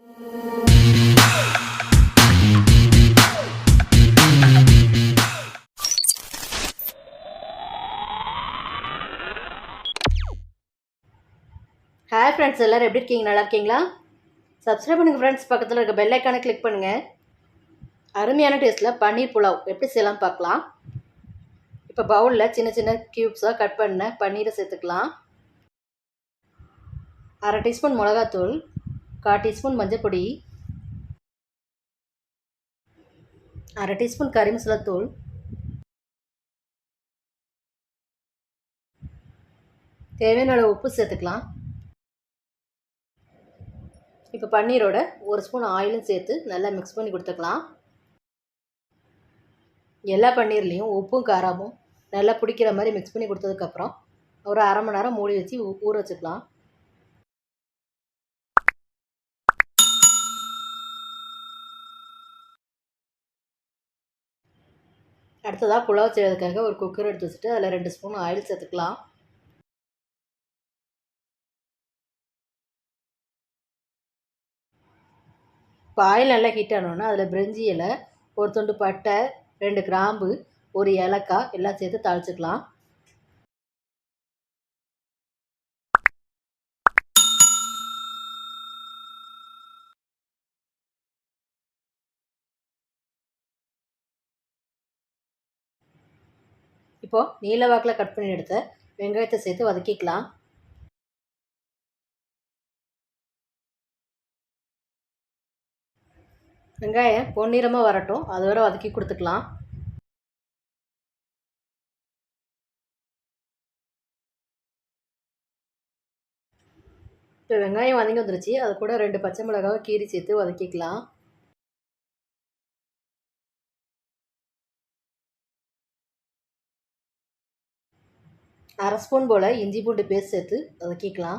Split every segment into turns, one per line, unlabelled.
Hi friends, எல்லோரும் எப்படி இருக்கீங்க? நல்லா இருக்கீங்களா? சப்ஸ்கிரைப் பண்ணுங்கள் ஃப்ரெண்ட்ஸ். பக்கத்தில் இருக்க பெல் ஐக்கானை கிளிக் பண்ணுங்கள். அருமையான டேஸ்ட்டில் பன்னீர் புலாவ் எப்படி செய்யலாம் பார்க்கலாம். இப்போ பவுலில் சின்ன சின்ன க்யூப்ஸாக கட் பண்ண பன்னீரை சேர்த்துக்கலாம். 1/2 டீஸ்பூன் மிளகாத்தூள், 1/4 டீஸ்பூன் மஞ்சள் பொடி, 1/2 டீஸ்பூன் கறி மசாலாத்தூள், தேவையான அளவு உப்பு சேர்த்துக்கலாம். இப்போ பன்னீரோட 1 ஸ்பூன் ஆயிலும் சேர்த்து நல்லா மிக்ஸ் பண்ணி கொடுத்துக்கலாம். எல்லா பன்னீர்லேயும் உப்பும் காரமும் நல்லா பிடிக்கிற மாதிரி மிக்ஸ் பண்ணி கொடுத்ததுக்கப்புறம் ஒரு 1/2 மணி நேரம் மூடி வச்சு ஊற வச்சுக்கலாம். அடுத்ததாக புலாவ் செய்வதற்காக ஒரு குக்கர் எடுத்து வச்சுட்டு அதில் 2 ஸ்பூன் ஆயில் சேர்த்துக்கலாம். இப்போ ஆயில் நல்லா ஹீட் ஆனோன்னா அதில் பிரிஞ்சி இலை, ஒரு துண்டு பட்டை, 2 கிராம்பு, ஒரு ஏலக்காய் எல்லாம் சேர்த்து தாளிச்சுக்கலாம். இப்போது நீல வாக்கில் கட் பண்ணி எடுத்த வெங்காயத்தை சேர்த்து வதக்கிக்கலாம். வெங்காயம் பொன்னிறமாக வரட்டும், அது வரை வதக்கி கொடுத்துக்கலாம். இப்போ வெங்காயம் வதங்கி வந்துருச்சு. அது கூட 2 பச்சை மிளகாவை கீரி சேர்த்து வதக்கிக்கலாம். அரை ஸ்பூன் போல் இஞ்சி பூண்டு பேஸ்ட் சேர்த்து வதக்கிக்கலாம்.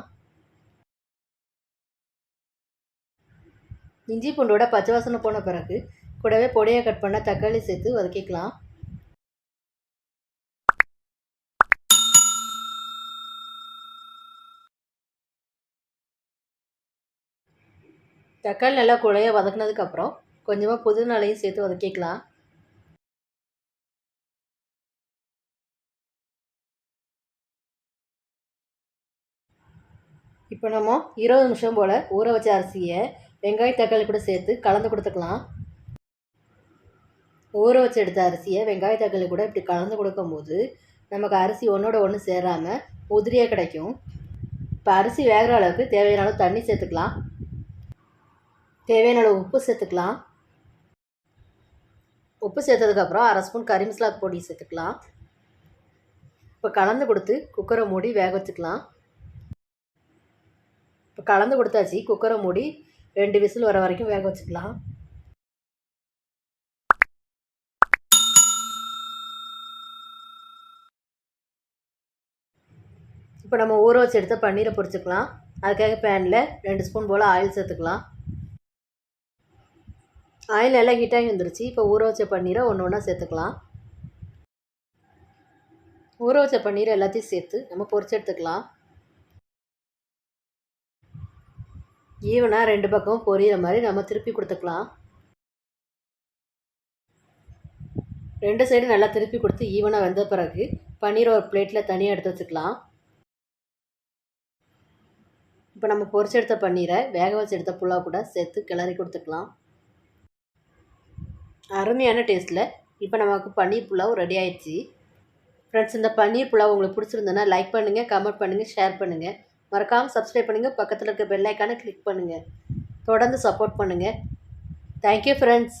இஞ்சி பூண்டோட பச்சை வாசனை போன பிறகு கூடவே பொடியாக கட் பண்ண தக்காளி சேர்த்து வதக்கிக்கலாம். தக்காளி நல்லா குழைய வதக்கினதுக்கப்புறம் கொஞ்சமாக புதினாலையும் சேர்த்து வதக்கிக்கலாம். இப்போ நம்ம 20 நிமிஷம் போல் ஊற வச்ச அரிசியை வெங்காயம் தக்காளி கூட சேர்த்து கலந்து கொடுத்துக்கலாம். ஊற வச்சு எடுத்த அரிசியை வெங்காய தக்காளி கூட இப்படி கலந்து கொடுக்கும்போது நமக்கு அரிசி ஒன்றோட ஒன்று சேராமல் உதிரியாக கிடைக்கும். இப்போ அரிசி வேகிற அளவுக்கு தேவையான அளவு தண்ணி சேர்த்துக்கலாம். தேவையான அளவு உப்பு சேர்த்துக்கலாம். உப்பு சேர்த்ததுக்கப்புறம் 1/2 ஸ்பூன் கறி மசாலா பொடி சேர்த்துக்கலாம். இப்போ கலந்து கொடுத்து குக்கரை மூடி வேக வச்சுக்கலாம். இப்போ கலந்து கொடுத்தாச்சு. குக்கரை மூடி 2 விசில் வர வரைக்கும் வேக வச்சுக்கலாம். இப்போ நம்ம ஊற வச்சு எடுத்த பன்னீரை பொரிச்சுக்கலாம். அதுக்காக பேனில் 2 ஸ்பூன் போல் ஆயில் சேர்த்துக்கலாம். ஆயில் நல்லா ஹீட்டாகி வந்துருச்சு. இப்போ ஊற வச்ச பன்னீரை ஒன்று ஒன்றா சேர்த்துக்கலாம். ஊற வச்ச பன்னீரை எல்லாத்தையும் சேர்த்து நம்ம பொரிச்சு எடுத்துக்கலாம். ஈவனாக 2 பக்கமும் பொரியிற மாதிரி நம்ம திருப்பி கொடுத்துக்கலாம். 2 சைடு நல்லா திருப்பி கொடுத்து ஈவனாக வெந்த பிறகு பன்னீரை ஒரு பிளேட்டில் தனியாக எடுத்து வச்சுக்கலாம். இப்போ நம்ம பொரிச்சு எடுத்த பன்னீரை வேக வச்சு எடுத்த புலாவ் கூட சேர்த்து கிளறி கொடுத்துக்கலாம். அருமையான டேஸ்ட்டில் இப்போ நமக்கு பன்னீர் புலாவ் ரெடி ஆயிடுச்சு. ஃப்ரெண்ட்ஸ், இந்த பன்னீர் புலாவ் உங்களுக்கு பிடிச்சிருந்ததுன்னா லைக் பண்ணுங்கள், கமெண்ட் பண்ணுங்கள், ஷேர் பண்ணுங்கள். மறக்காமல் சப்ஸ்கிரைப் பண்ணுங்கள். பக்கத்தில் இருக்க பெல் ஐக்கானை கிளிக் பண்ணுங்கள். தொடர்ந்து சப்போர்ட் பண்ணுங்கள். Thank you friends.